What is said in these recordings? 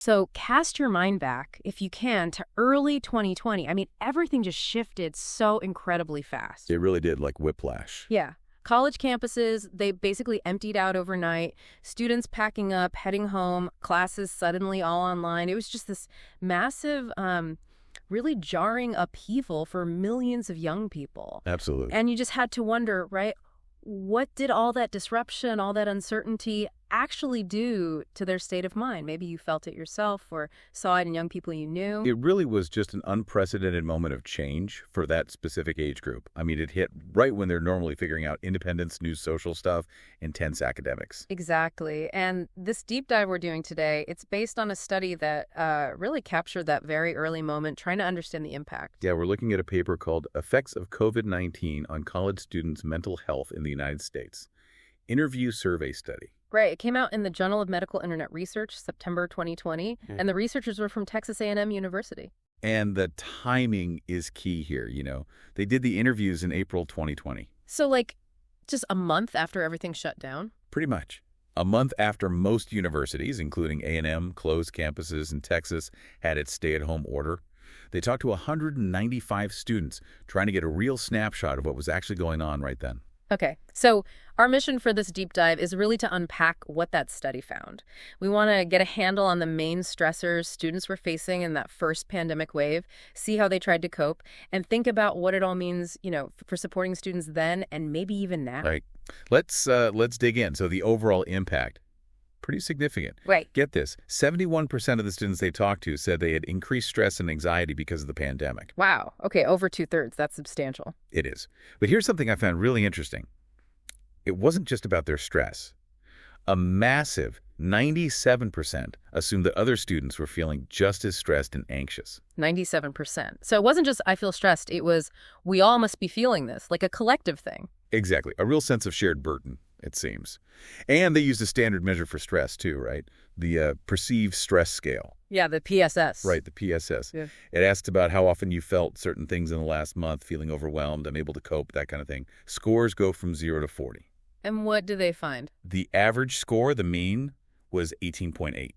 So cast your mind back, if you can, to early 2020. I mean, everything just shifted so incredibly fast. It really did, like whiplash. Yeah. College campuses, they basically emptied out overnight. Students packing up, heading home, classes suddenly all online. It was just this massive, really jarring upheaval for millions of young people. Absolutely. And you just had to wonder, right? What did all that disruption, all that uncertainty actually do to their state of mind? Maybe you felt it yourself or saw it in young people you knew. It really was just an unprecedented moment of change for that specific age group. I mean, it hit right when they're normally figuring out independence, new social stuff, intense academics. Exactly. And this deep dive we're doing today, it's based on a study that really captured that very early moment, trying to understand the impact. Yeah, we're looking at a paper called Effects of COVID-19 on College Students' Mental Health in the United States. Interview Survey Study. Right. It came out in the Journal of Medical Internet Research, September 2020, and the researchers were from Texas A&M University. And the timing is key here, you know. They did the interviews in April 2020. So, like, just a month after everything shut down? Pretty much. A month after most universities, including A&M, closed campuses in Texas, had its stay-at-home order. They talked to 195 students, trying to get a real snapshot of what was actually going on right then. Okay, so our mission for this deep dive is really to unpack what that study found. We want to get a handle on the main stressors students were facing in that first pandemic wave, see how they tried to cope, and think about what it all means, you know, for supporting students then and maybe even now. Right. Let's dig in. So the overall impact, pretty significant. Right. Get this, 71% of the students they talked to said they had increased stress and anxiety because of the pandemic. Wow. Okay, over 2/3. That's substantial. It is. But here's something I found really interesting. It wasn't just about their stress. A massive 97% assumed that other students were feeling just as stressed and anxious. 97%. So it wasn't just I feel stressed. It was we all must be feeling this, like a collective thing. Exactly. A real sense of shared burden, it seems. And they used a standard measure for stress, too, right? The perceived stress scale. Yeah, the PSS. Right, the PSS. Yeah. It asks about how often you felt certain things in the last month, feeling overwhelmed, unable to cope, that kind of thing. Scores go from 0 to 40. And what do they find? The average score, the mean, was 18.8.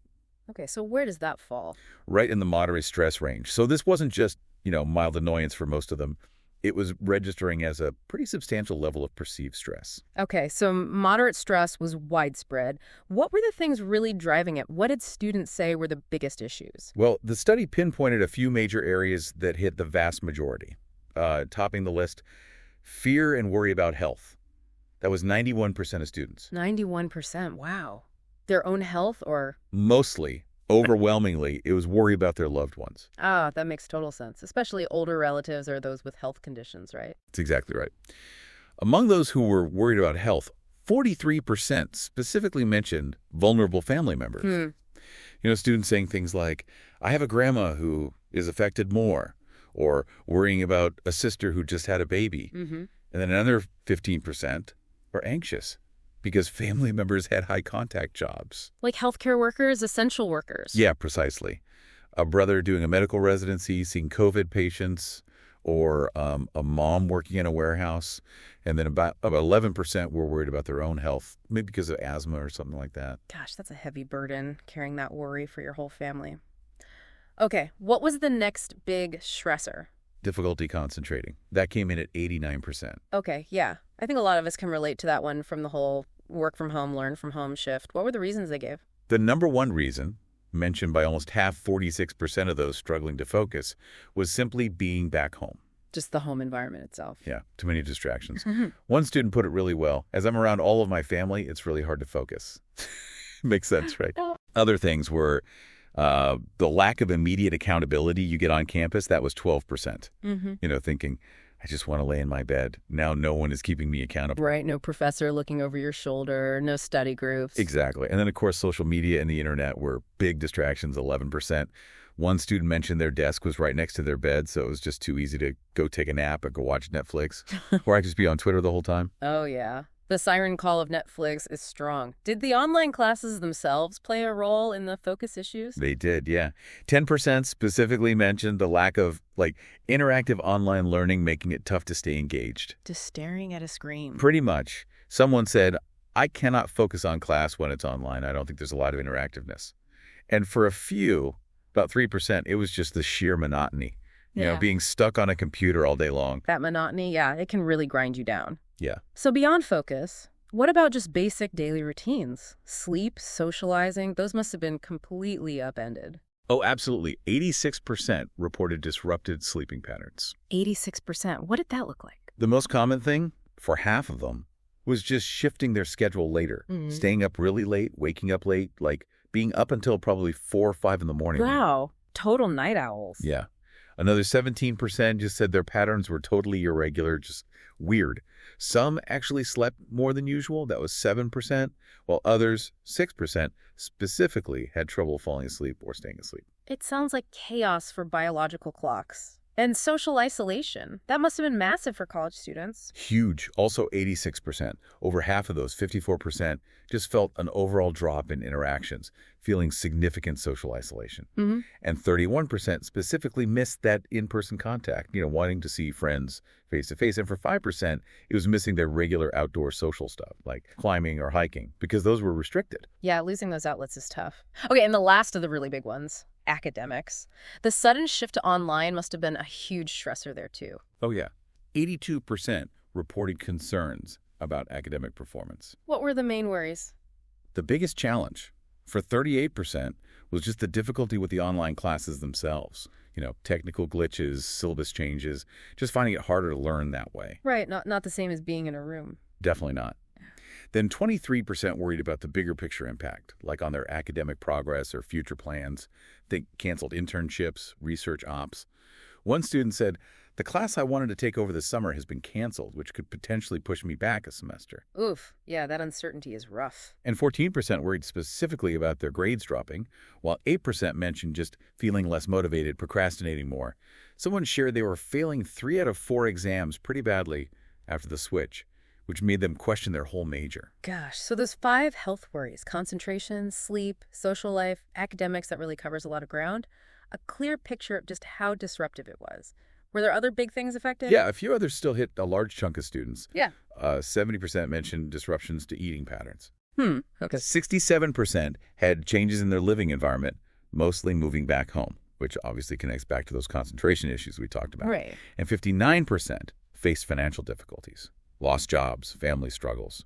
Okay, so where does that fall? Right in the moderate stress range. So this wasn't just, mild annoyance for most of them. It was registering as a pretty substantial level of perceived stress. Okay, so moderate stress was widespread. What were the things really driving it? What did students say were the biggest issues? Well, the study pinpointed a few major areas that hit the vast majority. Topping the list, fear and worry about health. That was 91% of students. 91%, wow. Their own health or? Mostly, overwhelmingly, it was worry about their loved ones. Ah, that makes total sense, especially older relatives or those with health conditions, right? That's exactly right. Among those who were worried about health, 43% specifically mentioned vulnerable family members. Students saying things like, I have a grandma who is affected more, or worrying about a sister who just had a baby. And then another 15% were anxious because family members had high-contact jobs. Like healthcare workers, essential workers. Yeah, precisely. A brother doing a medical residency, seeing COVID patients, or a mom working in a warehouse. And then about 11% were worried about their own health, maybe because of asthma or something like that. Gosh, that's a heavy burden, carrying that worry for your whole family. Okay, what was the next big stressor? Difficulty concentrating. That came in at 89%. Okay, yeah. I think a lot of us can relate to that one from the whole work from home, learn from home shift. What were the reasons they gave? The number one reason, mentioned by almost half, 46% of those struggling to focus, was simply being back home. Just the home environment itself. Yeah, too many distractions. One student put it really well. As I'm around all of my family, it's really hard to focus. Makes sense, right? Other things were the lack of immediate accountability you get on campus. That was 12%. Thinking, I just want to lay in my bed. Now no one is keeping me accountable. Right, no professor looking over your shoulder, no study groups. Exactly. And then, of course, social media and the internet were big distractions, 11%. One student mentioned their desk was right next to their bed, so it was just too easy to go take a nap or go watch Netflix. Or I could just be on Twitter the whole time. Oh, yeah. The siren call of Netflix is strong. Did the online classes themselves play a role in the focus issues? They did, yeah. 10% specifically mentioned the lack of, interactive online learning, making it tough to stay engaged. Just staring at a screen. Pretty much. Someone said, I cannot focus on class when it's online. I don't think there's a lot of interactiveness. And for a few, about 3%, it was just the sheer monotony. Yeah. Being stuck on a computer all day long. That monotony, yeah, it can really grind you down. Yeah. So beyond focus, what about just basic daily routines? Sleep, socializing, those must have been completely upended. Oh, absolutely. 86% reported disrupted sleeping patterns. 86%. What did that look like? The most common thing, for half of them, was just shifting their schedule later, staying up really late, waking up late, like being up until probably 4 or 5 in the morning. Wow. Total night owls. Yeah. Another 17% just said their patterns were totally irregular, just weird. Some actually slept more than usual. That was 7%, while others, 6%, specifically had trouble falling asleep or staying asleep. It sounds like chaos for biological clocks. And social isolation. That must have been massive for college students. Huge. Also 86%. Over half of those, 54%, just felt an overall drop in interactions, feeling significant social isolation. And 31% specifically missed that in-person contact, wanting to see friends face-to-face. And for 5%, it was missing their regular outdoor social stuff, like climbing or hiking, because those were restricted. Yeah, losing those outlets is tough. Okay, and the last of the really big ones, academics. The sudden shift to online must have been a huge stressor there, too. Oh, yeah. 82% reported concerns about academic performance. What were the main worries? The biggest challenge for 38% was just the difficulty with the online classes themselves. Technical glitches, syllabus changes, just finding it harder to learn that way. Right, not the same as being in a room. Definitely not. Then 23% worried about the bigger picture impact, like on their academic progress or future plans. They canceled internships, research ops. One student said, "The class I wanted to take over this summer has been canceled, which could potentially push me back a semester." Oof, yeah, that uncertainty is rough. And 14% worried specifically about their grades dropping, while 8% mentioned just feeling less motivated, procrastinating more. Someone shared they were failing 3 out of 4 exams pretty badly after the switch, which made them question their whole major. Gosh, so those 5 health worries, concentration, sleep, social life, academics, that really covers a lot of ground. A clear picture of just how disruptive it was. Were there other big things affected? Yeah, a few others still hit a large chunk of students. Yeah. 70% mentioned disruptions to eating patterns. Okay. 67% had changes in their living environment, mostly moving back home, which obviously connects back to those concentration issues we talked about. Right. And 59% faced financial difficulties, lost jobs, family struggles.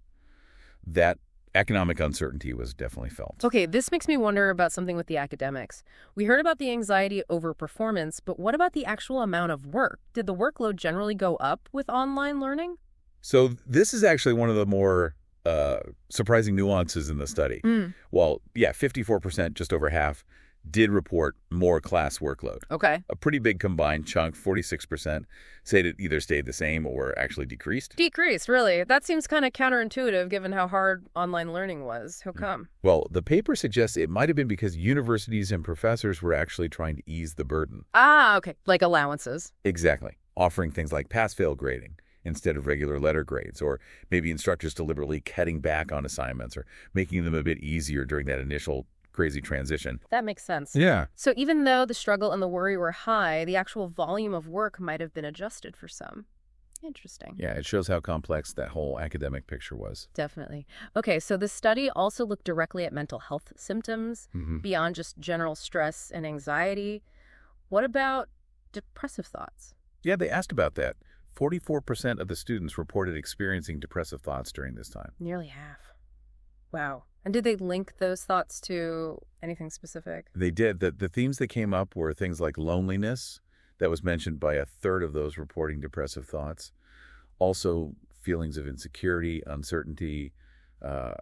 That economic uncertainty was definitely felt. Okay, this makes me wonder about something with the academics. We heard about the anxiety over performance, but what about the actual amount of work? Did the workload generally go up with online learning? So this is actually one of the more surprising nuances in the study. While, 54%, just over half, did report more class workload. Okay. A pretty big combined chunk, 46%, said it either stayed the same or actually decreased. Decreased, really? That seems kind of counterintuitive given how hard online learning was. How come? Well, the paper suggests it might have been because universities and professors were actually trying to ease the burden. Ah, okay. Like allowances. Exactly. Offering things like pass-fail grading instead of regular letter grades, or maybe instructors deliberately cutting back on assignments or making them a bit easier during that initial crazy transition. That makes sense. Yeah. So even though the struggle and the worry were high, the actual volume of work might have been adjusted for some. Interesting. Yeah, it shows how complex that whole academic picture was. Definitely. Okay, so the study also looked directly at mental health symptoms beyond just general stress and anxiety. What about depressive thoughts? Yeah, they asked about that. 44% of the students reported experiencing depressive thoughts during this time. Nearly half. Wow. And did they link those thoughts to anything specific? They did. The themes that came up were things like loneliness. That was mentioned by a third of those reporting depressive thoughts. Also, feelings of insecurity, uncertainty, a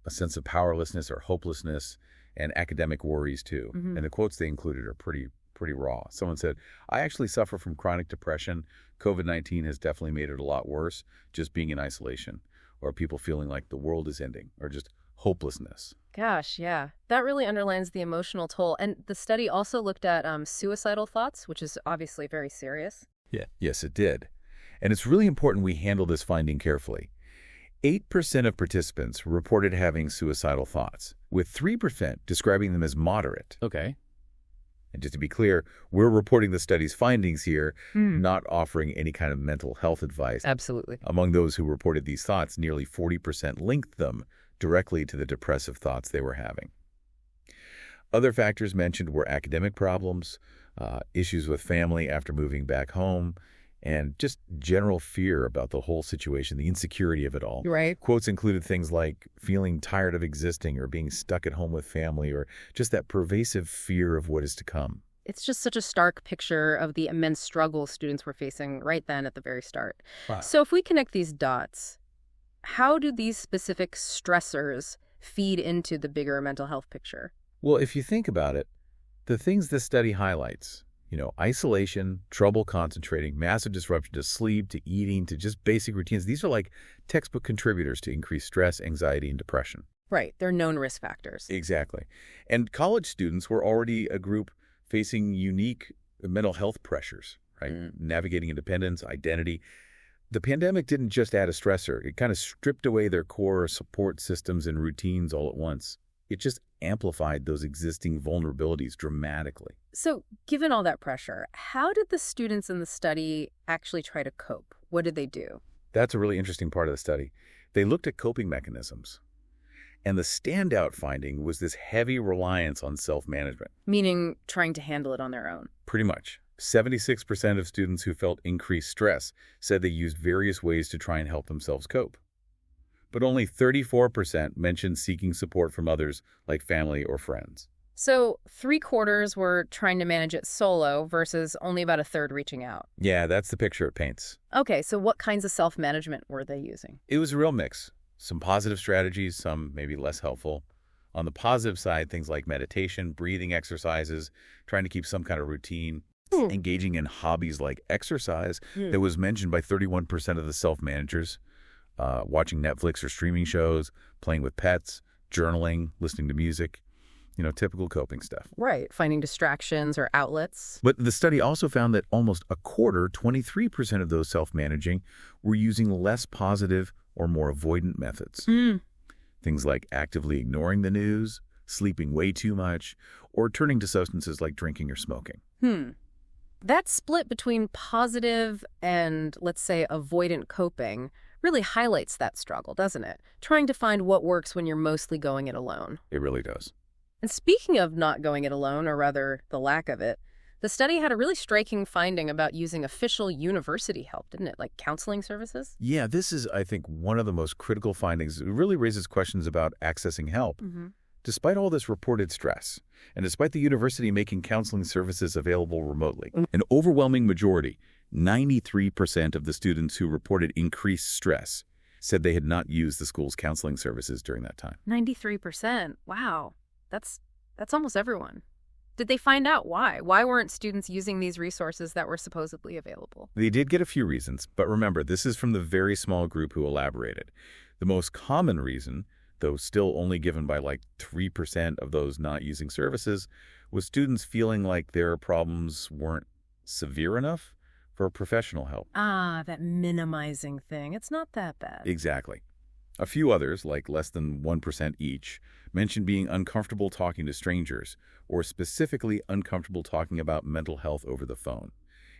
sense of powerlessness or hopelessness, and academic worries, too. And the quotes they included are pretty raw. Someone said, "I actually suffer from chronic depression. COVID-19 has definitely made it a lot worse, just being in isolation." Or people feeling like the world is ending, or just hopelessness. Gosh, yeah. That really underlines the emotional toll. And the study also looked at suicidal thoughts, which is obviously very serious. Yeah. Yes, it did. And it's really important we handle this finding carefully. 8% of participants reported having suicidal thoughts, with 3% describing them as moderate. Okay. And just to be clear, we're reporting the study's findings here, not offering any kind of mental health advice. Absolutely. Among those who reported these thoughts, nearly 40% linked them directly to the depressive thoughts they were having. Other factors mentioned were academic problems, issues with family after moving back home, and just general fear about the whole situation, the insecurity of it all. Right. Quotes included things like feeling tired of existing or being stuck at home with family or just that pervasive fear of what is to come. It's just such a stark picture of the immense struggle students were facing right then at the very start. Wow. So if we connect these dots, how do these specific stressors feed into the bigger mental health picture? Well, if you think about it, the things this study highlights, isolation, trouble concentrating, massive disruption to sleep, to eating, to just basic routines, these are like textbook contributors to increased stress, anxiety, and depression. Right. They're known risk factors. Exactly. And college students were already a group facing unique mental health pressures, right? Navigating independence, identity. The pandemic didn't just add a stressor. It kind of stripped away their core support systems and routines all at once. It just amplified those existing vulnerabilities dramatically. So given all that pressure, how did the students in the study actually try to cope? What did they do? That's a really interesting part of the study. They looked at coping mechanisms. And the standout finding was this heavy reliance on self-management. Meaning trying to handle it on their own. Pretty much. 76% of students who felt increased stress said they used various ways to try and help themselves cope. But only 34% mentioned seeking support from others like family or friends. So 3/4 were trying to manage it solo versus only about a third reaching out. Yeah, that's the picture it paints. Okay, so what kinds of self-management were they using? It was a real mix. Some positive strategies, some maybe less helpful. On the positive side, things like meditation, breathing exercises, trying to keep some kind of routine, engaging in hobbies like exercise that was mentioned by 31% of the self-managers, watching Netflix or streaming shows, playing with pets, journaling, listening to music, typical coping stuff. Right, finding distractions or outlets. But the study also found that almost a quarter, 23% of those self-managing, were using less positive or more avoidant methods. Things like actively ignoring the news, sleeping way too much, or turning to substances like drinking or smoking. That split between positive and, let's say, avoidant coping really highlights that struggle, doesn't it? Trying to find what works when you're mostly going it alone. It really does. And speaking of not going it alone, or rather the lack of it, the study had a really striking finding about using official university help, didn't it? Like counseling services? Yeah, this is, I think, one of the most critical findings. It really raises questions about accessing help. Despite all this reported stress, and despite the university making counseling services available remotely, an overwhelming majority, 93% of the students who reported increased stress, said they had not used the school's counseling services during that time. 93%. Wow. That's almost everyone. Did they find out why? Why weren't students using these resources that were supposedly available? They did get a few reasons, but remember, this is from the very small group who elaborated. The most common reason, though still only given by like 3% of those not using services, was students feeling like their problems weren't severe enough for professional help. Ah, that minimizing thing. It's not that bad. Exactly. A few others, like less than 1% each, mentioned being uncomfortable talking to strangers, or specifically uncomfortable talking about mental health over the phone.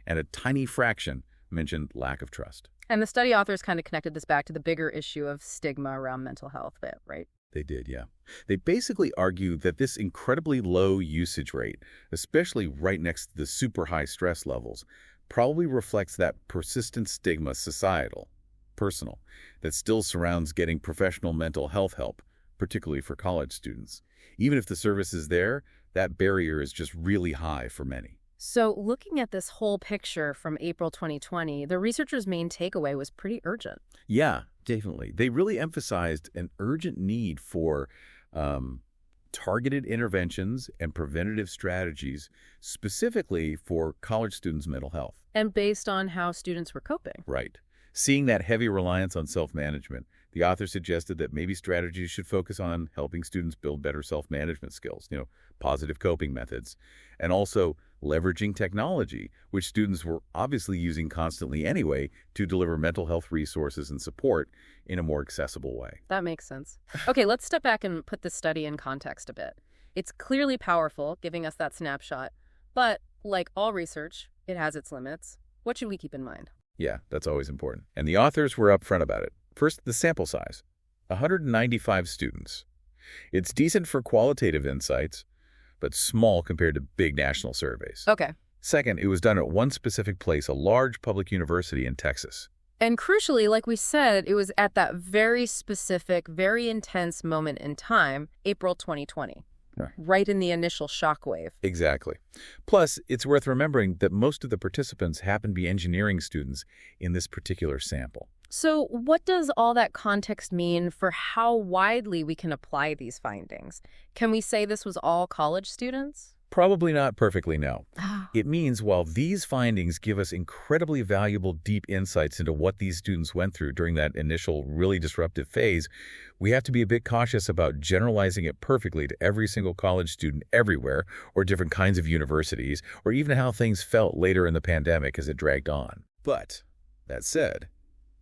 And a tiny fraction mentioned lack of trust. And the study authors kind of connected this back to the bigger issue of stigma around mental health, right? They did, yeah. They basically argue that this incredibly low usage rate, especially right next to the super high stress levels, probably reflects that persistent stigma, societal, personal, that still surrounds getting professional mental health help, particularly for college students. Even if the service is there, that barrier is just really high for many. So looking at this whole picture from April 2020, the researchers' main takeaway was pretty urgent. Yeah, definitely. They really emphasized an urgent need for targeted interventions and preventative strategies specifically for college students' mental health. And based on how students were coping. Right. Seeing that heavy reliance on self-management, the author suggested that maybe strategies should focus on helping students build better self-management skills, positive coping methods, and also leveraging technology, which students were obviously using constantly anyway, to deliver mental health resources and support in a more accessible way. That makes sense. Okay, let's step back and put this study in context a bit. It's clearly powerful, giving us that snapshot, but like all research, it has its limits. What should we keep in mind? Yeah, that's always important. And the authors were upfront about it. First, the sample size, 195 students. It's decent for qualitative insights, but small compared to big national surveys. Okay. Second, it was done at one specific place, a large public university in Texas. And crucially, like we said, it was at that very specific, very intense moment in time, April 2020, right in the initial shockwave. Exactly. Plus, it's worth remembering that most of the participants happen to be engineering students in this particular sample. So what does all that context mean for how widely we can apply these findings? Can we say this was all college students? Probably not perfectly, no. It means while these findings give us incredibly valuable, deep insights into what these students went through during that initial, really disruptive phase, we have to be a bit cautious about generalizing it perfectly to every single college student everywhere, or different kinds of universities, or even how things felt later in the pandemic as it dragged on. But, that said,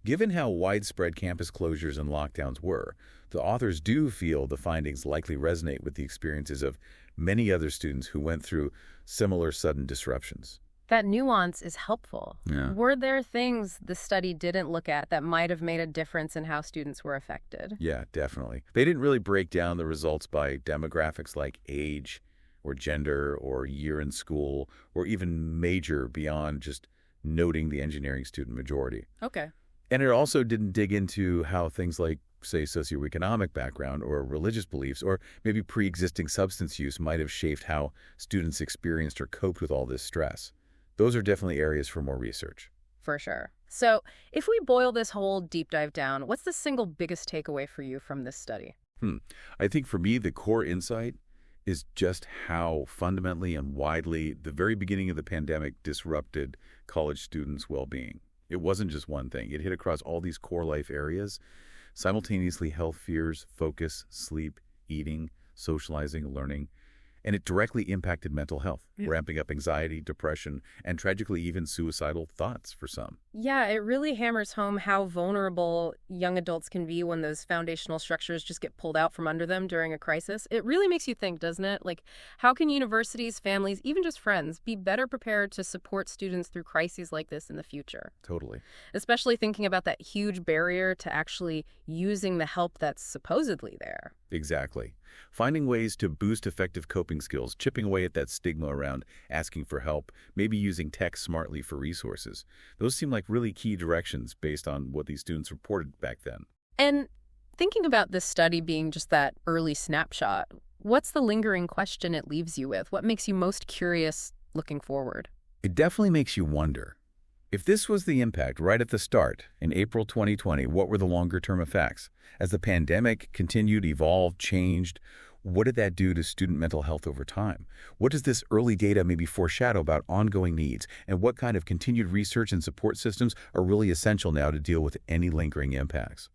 given how widespread campus closures and lockdowns were, the authors do feel the findings likely resonate with the experiences of many other students who went through similar sudden disruptions. That nuance is helpful. Yeah. Were there things the study didn't look at that might have made a difference in how students were affected? Yeah, definitely. They didn't really break down the results by demographics like age or gender or year in school or even major beyond just noting the engineering student majority. Okay. And it also didn't dig into how things like, say, socioeconomic background or religious beliefs or maybe pre-existing substance use might have shaped how students experienced or coped with all this stress. Those are definitely areas for more research. For sure. So if we boil this whole deep dive down, what's the single biggest takeaway for you from this study? I think for me, the core insight is just how fundamentally and widely the very beginning of the pandemic disrupted college students' well-being. It wasn't just one thing. It hit across all these core life areas, simultaneously health fears, focus, sleep, eating, socializing, learning, and it directly impacted mental health, ramping up anxiety, depression, and tragically even suicidal thoughts for some. Yeah, it really hammers home how vulnerable young adults can be when those foundational structures just get pulled out from under them during a crisis. It really makes you think, doesn't it? Like, how can universities, families, even just friends, be better prepared to support students through crises like this in the future? Totally. Especially thinking about that huge barrier to actually using the help that's supposedly there. Exactly. Finding ways to boost effective coping skills, chipping away at that stigma around asking for help, maybe using tech smartly for resources. Those seem like really key directions based on what these students reported back then. And thinking about this study being just that early snapshot, what's the lingering question it leaves you with? What makes you most curious looking forward? It definitely makes you wonder. If this was the impact right at the start, in April 2020, what were the longer-term effects? As the pandemic continued, evolved, changed, what did that do to student mental health over time? What does this early data maybe foreshadow about ongoing needs? And what kind of continued research and support systems are really essential now to deal with any lingering impacts?